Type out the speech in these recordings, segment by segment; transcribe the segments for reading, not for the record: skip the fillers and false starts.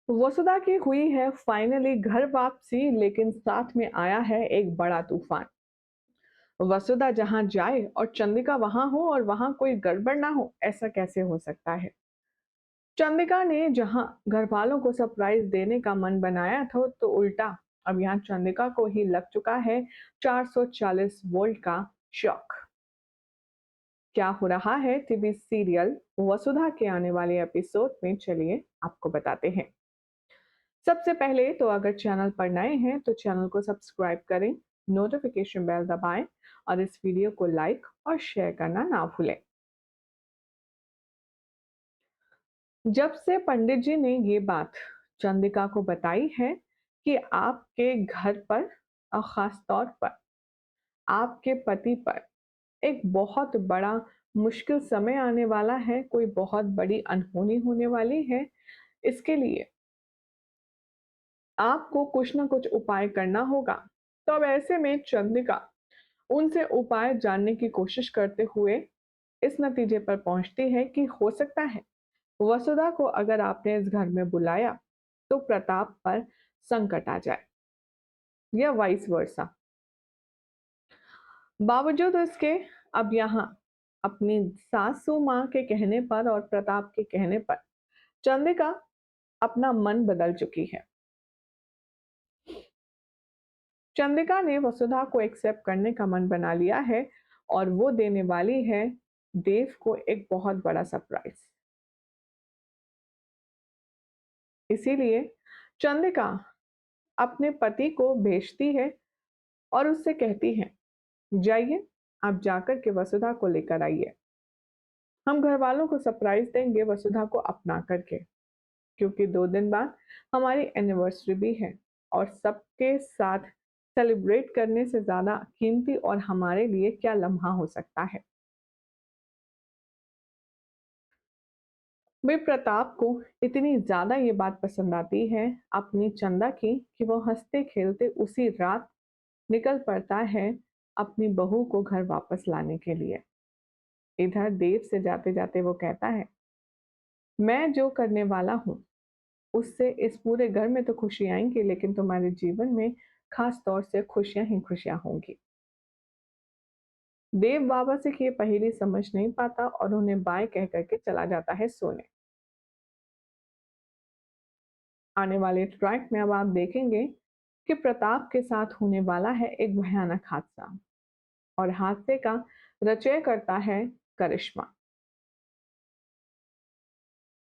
वसुधा की हुई है फाइनली घर वापसी, लेकिन साथ में आया है एक बड़ा तूफान। वसुधा जहां जाए और चंद्रिका वहां हो और वहां कोई गड़बड़ ना हो, ऐसा कैसे हो सकता है। चंद्रिका ने जहां घर वालों को सरप्राइज देने का मन बनाया था, तो उल्टा अब यहाँ चंद्रिका को ही लग चुका है 440 वोल्ट का शॉक। क्या हो रहा है टीवी सीरियल वसुधा के आने वाले एपिसोड में, चलिए आपको बताते हैं। सबसे पहले तो अगर चैनल पर नए हैं तो चैनल को सब्सक्राइब करें, नोटिफिकेशन बेल दबाएं और इस वीडियो को लाइक और शेयर करना ना भूलें। जब से पंडित जी ने ये बात चंद्रिका को बताई है कि आपके घर पर और खास तौर पर आपके पति पर एक बहुत बड़ा मुश्किल समय आने वाला है, कोई बहुत बड़ी अनहोनी होने वाली है, इसके लिए आपको कुछ ना कुछ उपाय करना होगा। तो अब ऐसे में चंद्रिका उनसे उपाय जानने की कोशिश करते हुए इस नतीजे पर पहुंचती है कि हो सकता है वसुधा को अगर आपने इस घर में बुलाया तो प्रताप पर संकट आ जाए, या वाइस वर्सा। बावजूद इसके अब यहाँ अपनी सासू माँ के कहने पर और प्रताप के कहने पर चंद्रिका अपना मन बदल चुकी है। चंद्रिका ने वसुधा को एक्सेप्ट करने का मन बना लिया है और वो देने वाली है देव को एक बहुत बड़ा सरप्राइज। इसीलिए चंद्रिका अपने पति को भेजती है और उससे कहती है, जाइए, आप जाकर के वसुधा को लेकर आइए। हम घर वालों को सरप्राइज देंगे वसुधा को अपना करके, क्योंकि 2 दिन बाद हमारी एनिवर्सरी भी है और सबके साथ सेलिब्रेट करने से ज्यादा कीमती और हमारे लिए क्या लम्हा हो सकता है। वे प्रताप को इतनी ज्यादा ये बात पसंद आती है अपनी चंदा की कि वो हंसते खेलते उसी रात निकल पड़ता है अपनी बहू को घर वापस लाने के लिए। इधर देव से जाते जाते वो कहता है, मैं जो करने वाला हूँ उससे इस पूरे घर में तो खुशी आएंगी, लेकिन तुम्हारे जीवन में खास तौर से खुशियां ही खुशियां होंगी। देव बाबा से ये पहेली समझ नहीं पाता और उन्हें बाय कह करके चला जाता है सोने। आने वाले ट्रैक में अब आप देखेंगे कि प्रताप के साथ होने वाला है एक भयानक हादसा, और हादसे का रचय करता है करिश्मा।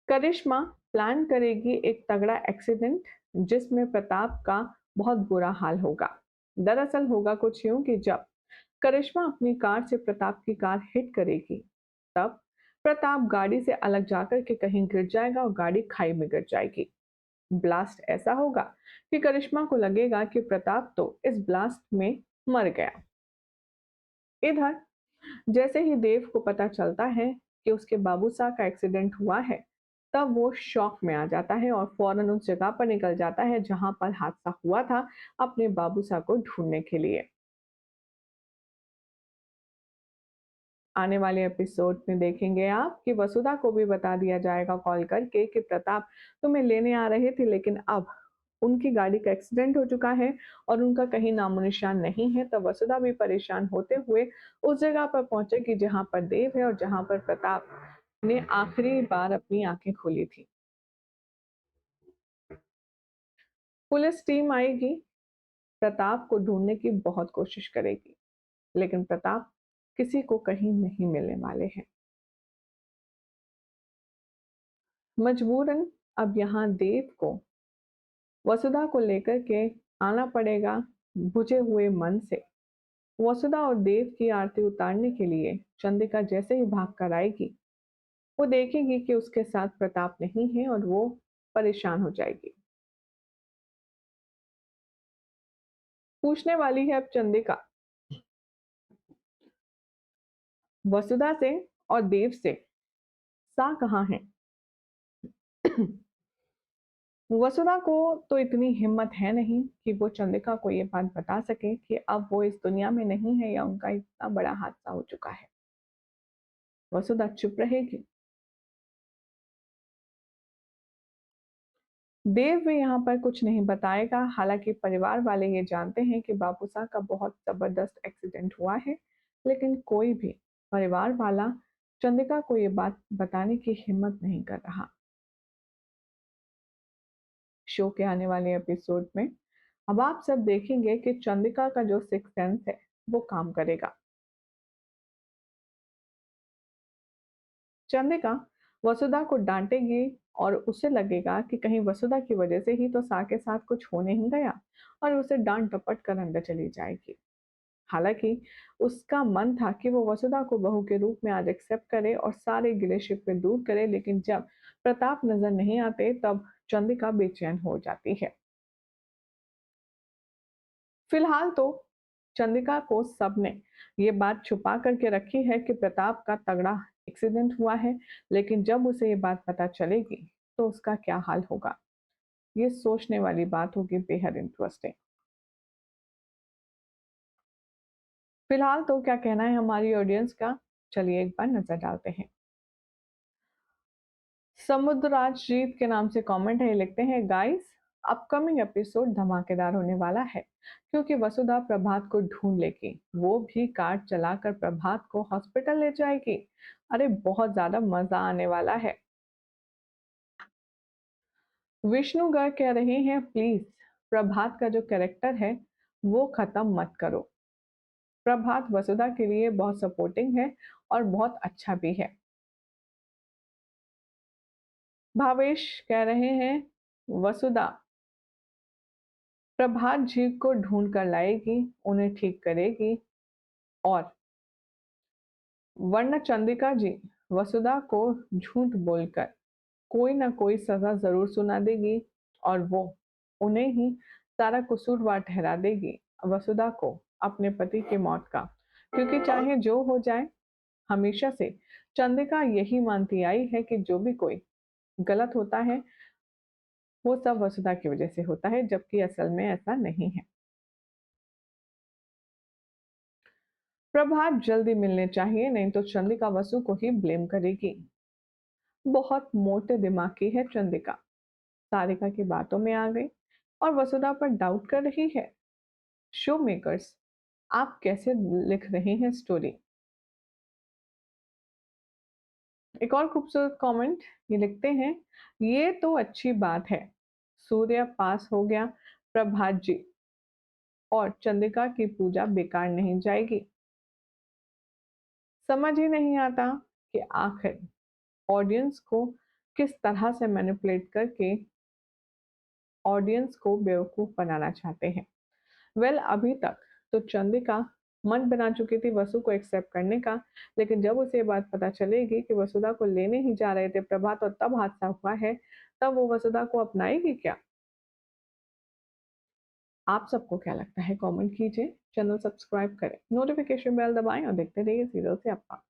करिश्मा प्लान करेगी एक तगड़ा एक्सीडेंट जिसमें प्रताप का बहुत बुरा हाल होगा। दरअसल होगा कुछ यूं कि जब करिश्मा अपनी कार से प्रताप की कार हिट करेगी, तब प्रताप गाड़ी से अलग जाकर के कहीं गिर जाएगा और गाड़ी खाई में गिर जाएगी। ब्लास्ट ऐसा होगा कि करिश्मा को लगेगा कि प्रताप तो इस ब्लास्ट में मर गया। इधर जैसे ही देव को पता चलता है कि उसके बाबू साहब का एक्सीडेंट हुआ है, तब वो शॉक में आ जाता है और फौरन उस जगह पर निकल जाता है जहां पर हादसा हुआ था, अपने बाबू साहब को ढूंढने के लिए। आने वाले एपिसोड में देखेंगे आप कि वसुधा को भी बता दिया जाएगा कॉल करके कि प्रताप तुम्हें लेने आ रहे थे, लेकिन अब उनकी गाड़ी का एक्सीडेंट हो चुका है और उनका कहीं नामो निशान नहीं है। तब वसुधा भी परेशान होते हुए उस जगह पर पहुंचेगी जहां पर देव है और जहां पर प्रताप ने आखिरी बार अपनी आंखें खोली थी। पुलिस टीम आएगी, प्रताप को ढूंढने की बहुत कोशिश करेगी, लेकिन प्रताप किसी को कहीं नहीं मिलने वाले हैं। मजबूरन अब यहाँ देव को वसुधा को लेकर के आना पड़ेगा बुझे हुए मन से। वसुधा और देव की आरती उतारने के लिए चंद्रिका जैसे ही भाग कर आएगी, वो देखेगी कि उसके साथ प्रताप नहीं है और वो परेशान हो जाएगी। पूछने वाली है अब चंद्रिका वसुधा से और देव से, सा कहाँ है। वसुधा को तो इतनी हिम्मत है नहीं कि वो चंद्रिका को ये बात बता सके कि अब वो इस दुनिया में नहीं है या उनका इतना बड़ा हादसा हो चुका है। वसुधा चुप रहेगी। देव भी यहाँ पर कुछ नहीं बताएगा। हालांकि परिवार वाले ये जानते हैं कि बाबूसा का बहुत जबरदस्त एक्सीडेंट हुआ है, लेकिन कोई भी परिवार वाला चंद्रिका को ये बात बताने की हिम्मत नहीं कर रहा। शो के आने वाले एपिसोड में अब आप सब देखेंगे कि चंद्रिका का जो सिक्स सेंस है वो काम करेगा। चंद्रिका वसुधा को डांटेगी और उसे लगेगा कि कहीं वसुधा की वजह से ही तो सा के साथ कुछ हो नहीं गया, और उसे डांट डपट कर अंदर चली जाएगी। हालांकि उसका मन था कि वो वसुधा को बहू के रूप में आज एक्सेप्ट करे और सारे गिले शिकवे दूर करे, लेकिन जब प्रताप नजर नहीं आते तब चंद्रिका बेचैन हो जाती है। फिलहाल तो चंद्रिका को सबने ये बात छुपा करके रखी है कि प्रताप का तगड़ा एक्सीडेंट हुआ है, लेकिन जब उसे ये बात पता चलेगी तो उसका क्या हाल होगा, ये सोचने वाली बात होगी, बेहद इंटरेस्टिंग। फिलहाल तो क्या कहना है हमारी ऑडियंस का, चलिए एक बार नजर डालते हैं। समुद्रराज जीत के नाम से कमेंट है, लिखते हैं गाइस अपकमिंग एपिसोड धमाकेदार होने वाला है, क्योंकि वसुधा प्रभात को ढूंढ लेगी, वो भी कार चलाकर प्रभात को हॉस्पिटल ले जाएगी। अरे बहुत ज्यादा मजा आने वाला है। विष्णु गर्ग कह रहे हैं प्लीज प्रभात का जो कैरेक्टर है वो खत्म मत करो। प्रभात वसुधा के लिए बहुत सपोर्टिंग है और बहुत अच्छा भी है। भावेश कह रहे हैं वसुधा प्रभात जी को ढूंढ कर लाएगी, उन्हें ठीक करेगी, और वरना चंद्रिका जी वसुधा को झूठ बोलकर कोई ना कोई सजा जरूर सुना देगी, और वो उन्हें ही सारा कसूरवार ठहरा देगी, वसुधा को अपने पति की मौत का। क्योंकि चाहे जो हो जाए, हमेशा से चंद्रिका यही मानती आई है कि जो भी कोई गलत होता है वो सब वसुधा की वजह से होता है, जबकि असल में ऐसा नहीं है। प्रभात जल्दी मिलने चाहिए, नहीं तो चंद्रिका वसु को ही ब्लेम करेगी। बहुत मोटे दिमाग की है चंद्रिका, सारिका की बातों में आ गई और वसुधा पर डाउट कर रही है। शो मेकर्स, आप कैसे लिख रहे हैं स्टोरी। एक और खूबसूरत कमेंट ये लिखते हैं, ये तो अच्छी बात है, सूर्य पास हो गया प्रभात जी, और चंद्रिका की पूजा बेकार नहीं जाएगी। समझ ही नहीं आता कि आखिर ऑडियंस को किस तरह से मैनिपुलेट करके ऑडियंस को बेवकूफ बनाना चाहते हैं। अभी तक तो चंद्रिका मन बना चुकी थी वसु को एक्सेप्ट करने का, लेकिन जब उसे ये बात पता चलेगी कि वसुधा को लेने ही जा रहे थे प्रभात और तब हादसा हुआ है, तब वो वसुधा को अपनाएगी क्या। आप सबको क्या लगता है कमेंट कीजिए, चैनल सब्सक्राइब करें, नोटिफिकेशन बेल दबाएं और देखते रहिए सीरियल से आपका